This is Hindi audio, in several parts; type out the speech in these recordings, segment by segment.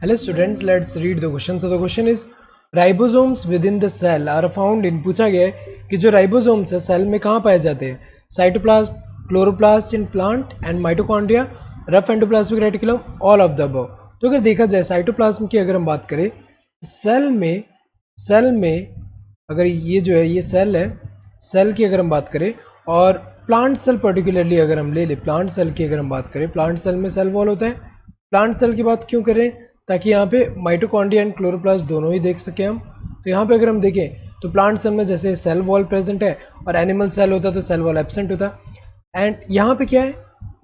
Hello students, let's read the question. So the question is ribosomes within the cell are found in, पूछा गया है कि जो ribosomes है सेल में कहाँ पाए जाते हैं? Cytoplasm, chloroplast in plant and mitochondria, rough endoplasmic reticulum, all of the above. तो अगर देखा जाए साइटोप्लाज्म की अगर हम बात करें, सेल में अगर ये जो है ये सेल है, सेल की अगर हम बात करें और प्लांट सेल पर्टिकुलरली अगर हम ले लें, प्लांट सेल की अगर हम बात करें, प्लांट सेल में सेल वॉल होता है। प्लांट सेल की बात क्यों करें? ताकि यहाँ पे माइटोकॉन्ड्रिया एंड क्लोरोप्लास्ट दोनों ही देख सकें हम। तो यहाँ पे अगर हम देखें तो प्लांट सेल में जैसे सेल वॉल प्रेजेंट है और एनिमल सेल होता तो सेल वॉल एब्सेंट होता। एंड यहाँ पे क्या है,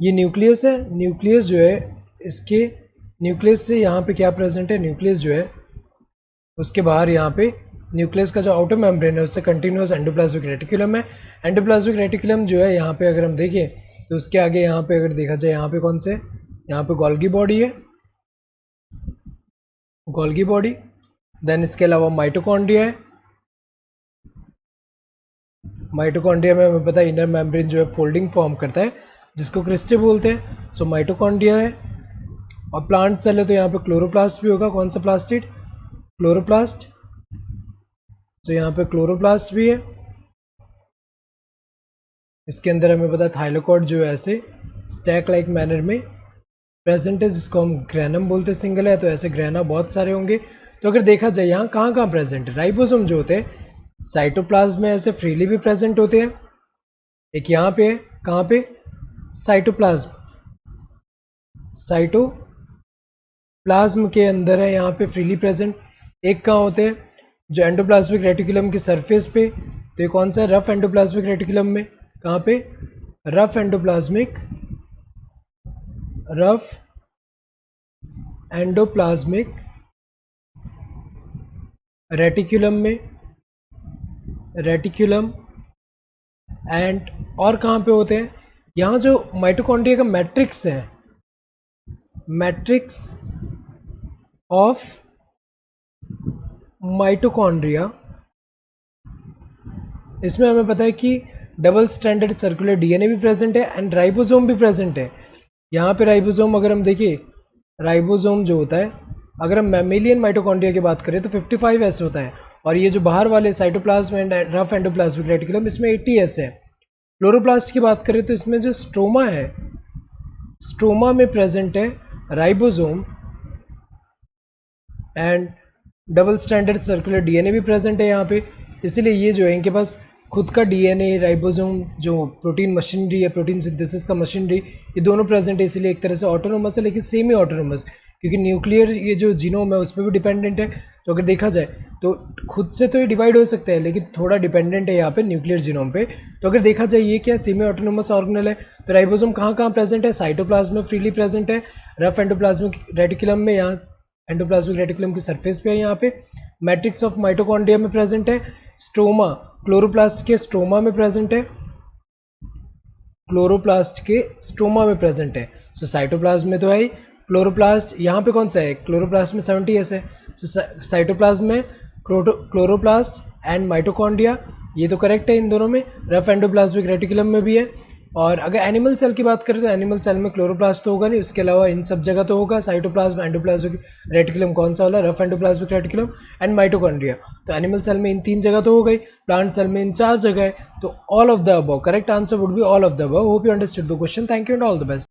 ये न्यूक्लियस है। न्यूक्लियस जो है इसके न्यूक्लियस से यहाँ पे क्या प्रेजेंट है, न्यूक्लियस जो है उसके बाहर यहाँ पे न्यूक्लियस का जो आउटर मेम्ब्रेन है उससे कंटिन्यूस एंडोप्लाज्मिक रेटिकुलम है। एंडोप्लाज्मिक रेटिकुलम जो है यहाँ पे अगर हम देखें तो उसके आगे यहाँ पे अगर देखा जाए यहाँ पे कौन से, यहाँ पे गोल्गी बॉडी है, गोल्गी बॉडी। देन इसके अलावा माइटोकॉन्ड्रिया है। माइटोकॉन्ड्रिया में हमें पता है इनर मेम्ब्रेन जो है फोल्डिंग फॉर्म करता है जिसको क्रिस्टे बोलते हैं। सो माइटोकॉन्ड्रिया है। और प्लांट सेल है तो यहाँ पे क्लोरोप्लास्ट भी होगा। कौन सा प्लास्टिड? क्लोरोप्लास्ट। तो यहाँ पे क्लोरोप्लास्ट भी है। इसके अंदर हमें पता है थाइलोकॉइड जो है ऐसे स्टैक लाइक मैनर में प्रेजेंट है जिसको हम ग्रेनम बोलते हैं, सिंगल है तो ऐसे ग्रेना बहुत सारे होंगे। तो अगर देखा जाए यहाँ कहाँ कहाँ प्रेजेंट है, राइबोसोम जो होते हैं साइटोप्लाज्म में ऐसे फ्रीली भी प्रेजेंट होते हैं। एक यहाँ पे है, कहाँ पे? साइटोप्लाज्म, साइटोप्लाज्म के अंदर है यहाँ पे फ्रीली प्रेजेंट। एक कहाँ होते हैं, जो एंडोप्लाज्मिक रेटिकुलम की सरफेस पे। तो ये कौन सा है? रफ एंडोप्लाज्मिक रेटिकुलम में। कहाँ पे? रफ एंडोप्लाज्मिक रेटिकुलम में, रेटिकुलम। एंड और कहाँ पे होते हैं? यहाँ जो माइटोकॉन्ड्रिया का मैट्रिक्स है, मैट्रिक्स ऑफ माइटोकॉन्ड्रिया, इसमें हमें पता है कि डबल स्ट्रैंडेड सर्कुलर डीएनए भी प्रेजेंट है एंड राइबोसोम भी प्रेजेंट है। यहाँ पे राइबोसोम अगर हम देखिए, राइबोसोम जो होता है अगर हम मैमेलियन माइटोकॉन्ड्रिया की बात करें तो 55S होता है। और ये जो बाहर वाले cytoplasm and rough endoplasmic reticulum इसमें 80S है। क्लोरोप्लास्ट की बात करें तो इसमें जो स्ट्रोमा है, स्ट्रोमा में प्रेजेंट है ribosome and double standard circular DNA भी प्रेजेंट है यहाँ पे। इसीलिए ये जो है इनके पास खुद का डीएनए, राइबोसोम जो प्रोटीन मशीनरी है, प्रोटीन सिंथेसिस का मशीनरी, ये दोनों प्रेजेंट है। इसीलिए एक तरह से ऑटोनोमस है लेकिन सेमी ऑटोनोमस, क्योंकि न्यूक्लियर ये जो जीनोम है उस पर भी डिपेंडेंट है। तो अगर देखा जाए तो खुद से तो ये डिवाइड हो सकता है लेकिन थोड़ा डिपेंडेंट है यहाँ पे न्यूक्लियर जीनोम पे। तो अगर देखा जाए ये क्या सेमी ऑटोनोमस ऑर्गेनल है। तो राइबोसोम कहाँ कहाँ प्रेजेंट है? साइटोप्लाज्म में फ्रीली प्रेजेंट है, रफ एंडोप्लाज्मिक रेटिकुलम में, यहाँ एंडोप्लाज्मिक रेटिकुलम की सरफेस पे है यहाँ पे। मैट्रिक्स ऑफ माइटोकॉन्ड्रिया में प्रेजेंट है। स्ट्रोमा, क्लोरोप्लास्ट के स्ट्रोमा में प्रेजेंट है, क्लोरोप्लास्ट के स्ट्रोमा में प्रेजेंट है। सो साइटोप्लाज्म में तो है ही। क्लोरोप्लास्ट यहाँ पे कौन सा है? क्लोरोप्लास्ट में 70S है। सो साइटोप्लाज्म में क्लोरोप्लास्ट एंड माइटोकॉन्ड्रिया, ये तो करेक्ट है इन दोनों में। रफ एंडोप्लाज्मिक रेटिकुलम में भी है। और अगर एनिमल सेल की बात करें तो एनिमल सेल में क्लोरोप्लास्ट तो होगा नहीं, उसके अलावा इन सब जगह तो होगा। साइटोप्लाज्म, एंडोप्लाज्मिक रेटिकुलम कौन सा वाला? Rough endoplasmic reticulum and mitochondria. तो एनिमल सेल में इन 3 जगह तो हो गई, प्लांट सेल में इन 4 जगह है। तो all of the above, correct answer would be all of the above. Hope you understood the question. Thank you and all the best.